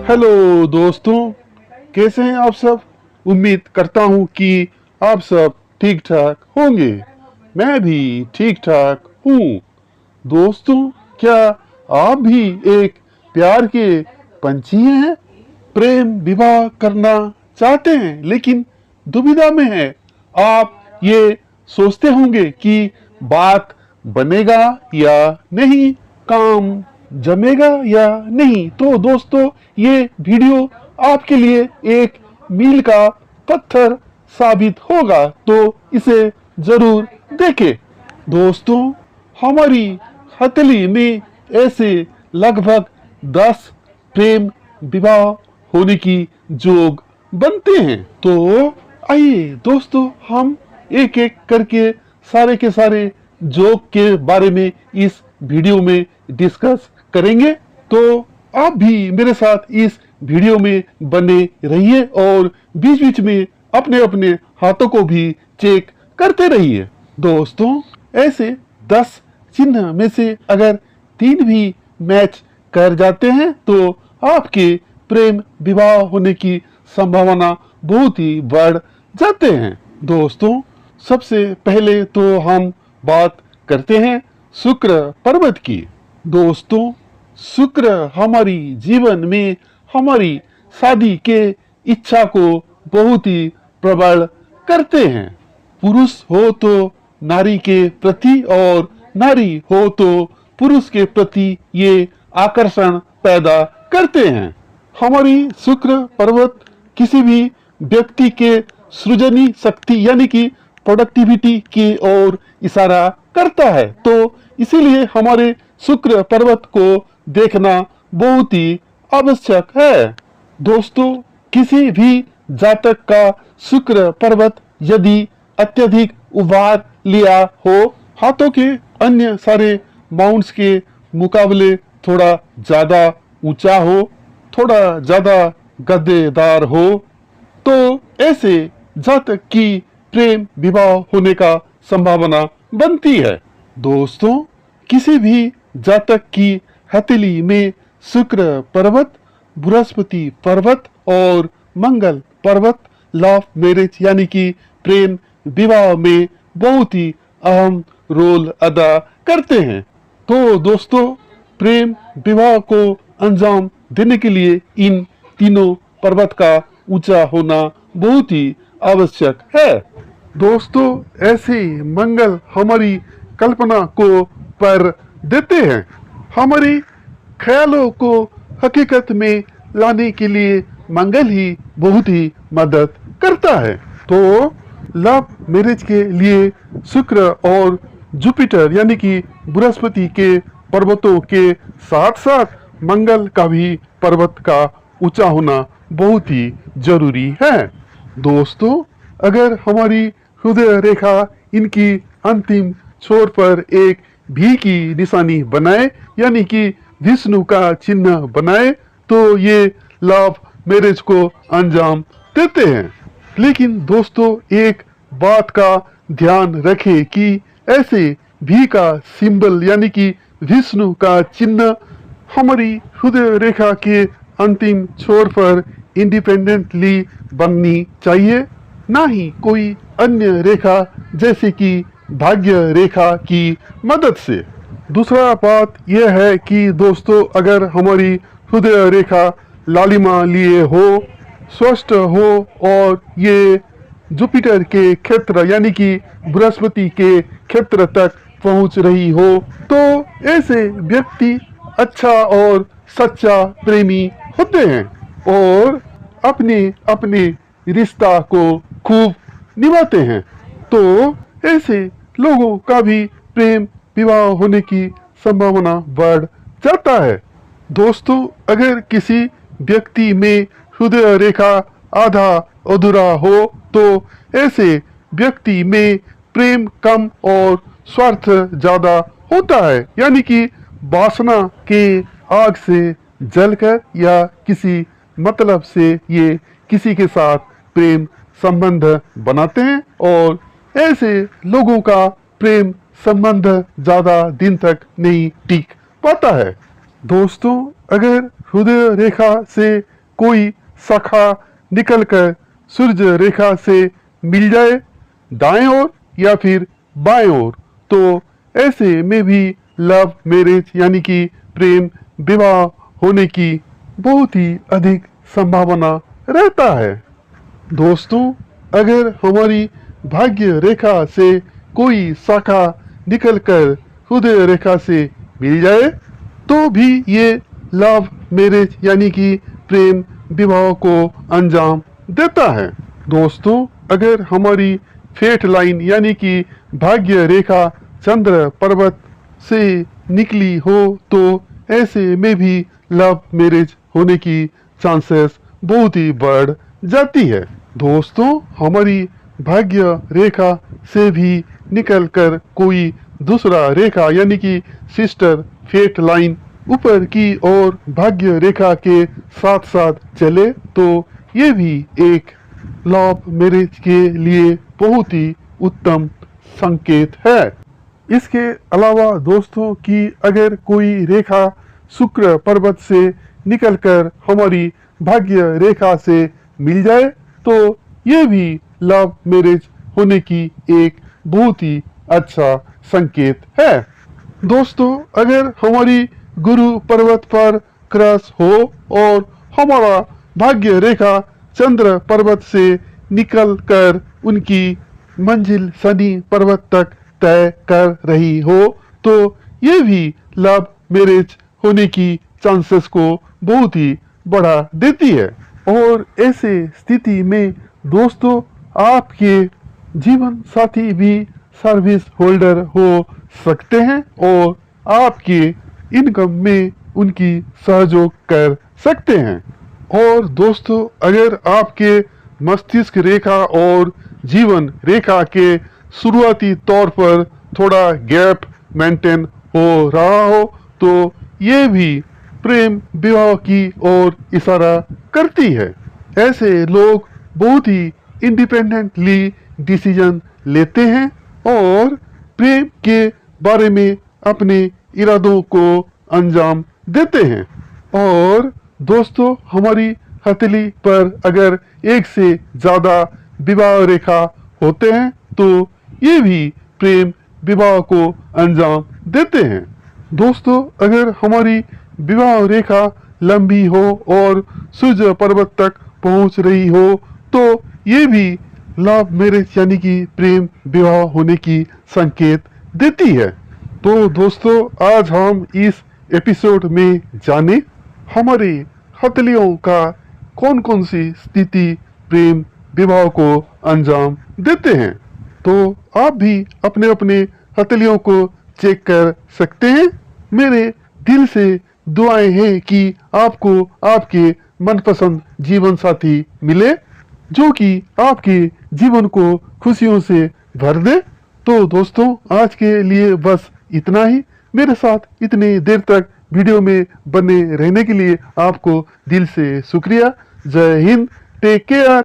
Hello दोस्तों, कैसे हैं आप सब। उम्मीद करता हूं कि आप सब ठीक ठाक होंगे। मैं भी ठीक ठाक हूं। दोस्तों, क्या आप भी एक प्यार के पंछी हैं? प्रेम विवाह करना चाहते हैं लेकिन दुविधा में हैं। आप ये सोचते होंगे कि बात बनेगा या नहीं, काम जमेगा या नहीं। तो दोस्तों, ये वीडियो आपके लिए एक मील का पत्थर साबित होगा, तो इसे जरूर देखें। दोस्तों, हमारी हथेली में ऐसे लगभग 10 प्रेम विवाह होने की जोग बनते हैं। तो आइए दोस्तों, हम एक एक करके सारे के सारे जोग के बारे में इस वीडियो में डिस्कस करेंगे। तो आप भी मेरे साथ इस वीडियो में बने रहिए और बीच बीच में अपने अपने हाथों को भी चेक करते रहिए। दोस्तों, ऐसे 10 चिन्ह में से अगर 3 भी मैच कर जाते हैं तो आपके प्रेम विवाह होने की संभावना बहुत ही बढ़ जाते हैं। दोस्तों, सबसे पहले तो हम बात करते हैं शुक्र पर्वत की। दोस्तों, शुक्र हमारी जीवन में हमारी शादी के इच्छा को बहुत ही प्रबल करते हैं। पुरुष हो तो नारी के प्रति और नारी हो तो पुरुष के प्रति ये आकर्षण पैदा करते हैं। हमारी शुक्र पर्वत किसी भी व्यक्ति के सृजनी शक्ति यानी कि प्रोडक्टिविटी की ओर इशारा करता है। तो इसीलिए हमारे शुक्र पर्वत को देखना बहुत ही आवश्यक है। दोस्तों, किसी भी जातक का शुक्र पर्वत यदि अत्यधिक उभार लिया हो, हाथों के अन्य सारे माउंट्स के मुकाबले थोड़ा ज्यादा ऊंचा हो, थोड़ा ज्यादा गद्देदार हो, तो ऐसे जातक की प्रेम विवाह होने का संभावना बनती है। दोस्तों, किसी भी जातक की हथेली में शुक्र पर्वत, बृहस्पति पर्वत और मंगल पर्वत लव मैरिज यानी कि प्रेम विवाह में बहुत ही अहम रोल अदा करते हैं। तो दोस्तों, प्रेम विवाह को अंजाम देने के लिए इन तीनों पर्वत का ऊंचा होना बहुत ही आवश्यक है। दोस्तों, ऐसे मंगल हमारी कल्पना को पर देते हैं, हमारी ख्यालों को हकीकत में लाने के लिए मंगल ही बहुत ही मदद करता है। तो लव मैरिज के लिए शुक्र और जुपिटर यानी कि बृहस्पति के पर्वतों के साथ साथ मंगल का भी पर्वत का ऊंचा होना बहुत ही जरूरी है। दोस्तों, अगर हमारी हृदय रेखा इनकी अंतिम छोर पर एक भी की निशानी बनाए यानी कि विष्णु का चिन्ह बनाए तो ये लव मैरिज को अंजाम देते हैं। लेकिन दोस्तों, एक बात का ध्यान रखें कि ऐसे भी का सिंबल यानी कि विष्णु का चिन्ह हमारी हृदय रेखा के अंतिम छोर पर इंडिपेंडेंटली बननी चाहिए, ना ही कोई अन्य रेखा जैसे कि भाग्य रेखा की मदद से। दूसरा बात यह है कि दोस्तों, अगर हमारी हृदय रेखा लालिमा लिए हो, स्वस्थ हो और ये जुपिटर के क्षेत्र यानी कि बृहस्पति के क्षेत्र तक पहुंच रही हो, तो ऐसे व्यक्ति अच्छा और सच्चा प्रेमी होते हैं और अपने अपने रिश्ता को खूब निभाते हैं। तो ऐसे लोगों का भी प्रेम विवाह होने की संभावना बढ़ जाता है। दोस्तों, अगर किसी व्यक्ति में हृदय रेखा आधा अधूरा हो तो ऐसे व्यक्ति में प्रेम कम और स्वार्थ ज्यादा होता है, यानी कि वासना के आग से जलकर या किसी मतलब से ये किसी के साथ प्रेम संबंध बनाते हैं और ऐसे लोगों का प्रेम संबंध ज्यादा दिन तक नहीं टिक पाता है। दोस्तों, अगर हृदय रेखा से कोई शाखा निकलकर सूर्य रेखा से मिल जाए दाएं ओर या फिर बाएं ओर, तो ऐसे में भी लव मैरिज यानी कि प्रेम विवाह होने की बहुत ही अधिक संभावना रहता है। दोस्तों, अगर हमारी भाग्य रेखा से कोई शाखा निकलकर हृदय रेखा से मिल जाए तो भी ये लव मैरिज यानी कि प्रेम विवाह को अंजाम देता है। दोस्तों, अगर हमारी फेट लाइन यानी कि भाग्य रेखा चंद्र पर्वत से निकली हो तो ऐसे में भी लव मैरिज होने की चांसेस बहुत ही बढ़ जाती है। दोस्तों, हमारी भाग्य रेखा से भी निकलकर कोई दूसरा रेखा यानी कि सिस्टर फेट लाइन ऊपर की ओर भाग्य रेखा के साथ साथ चले तो ये भी एक लव मैरिज के लिए बहुत ही उत्तम संकेत है। इसके अलावा दोस्तों कि अगर कोई रेखा शुक्र पर्वत से निकलकर हमारी भाग्य रेखा से मिल जाए तो ये भी लव मैरिज होने की एक बहुत ही अच्छा संकेत है। दोस्तों, अगर हमारी गुरु पर्वत पर क्रश हो और हमारा भाग्य रेखा चंद्र पर्वत से निकल कर उनकी मंजिल शनि पर्वत तक तय कर रही हो तो ये भी लव मैरिज होने की चांसेस को बहुत ही बढ़ा देती है। और ऐसे स्थिति में दोस्तों आपके जीवन साथी भी सर्विस होल्डर हो सकते हैं और आपके इनकम में उनकी सहयोग कर सकते हैं। और दोस्तों, अगर आपके मस्तिष्क रेखा और जीवन रेखा के शुरुआती तौर पर थोड़ा गैप मेंटेन हो रहा हो तो ये भी प्रेम विवाह की ओर इशारा करती है। ऐसे लोग बहुत ही इंडिपेंडेंटली डिसीजन लेते हैं और प्रेम के बारे में अपने इरादों को अंजाम देते हैं। और दोस्तों, हमारी हथेली पर अगर एक से ज्यादा विवाह रेखा होते हैं तो ये भी प्रेम विवाह को अंजाम देते हैं। दोस्तों, अगर हमारी विवाह रेखा लंबी हो और सूर्य पर्वत तक पहुंच रही हो तो ये भी लव मैरिज यानी कि प्रेम विवाह होने की संकेत देती है। तो दोस्तों, आज हम इस एपिसोड में जाने हमारे हथेलियों का कौन कौन सी स्थिति प्रेम विवाह को अंजाम देते हैं। तो आप भी अपने अपने हथेलियों को चेक कर सकते हैं। मेरे दिल से दुआएं हैं कि आपको आपके मनपसंद जीवन साथी मिले जो कि आपके जीवन को खुशियों से भर दे। तो दोस्तों, आज के लिए बस इतना ही। मेरे साथ इतनी देर तक वीडियो में बने रहने के लिए आपको दिल से शुक्रिया। जय हिंद, टेक केयर।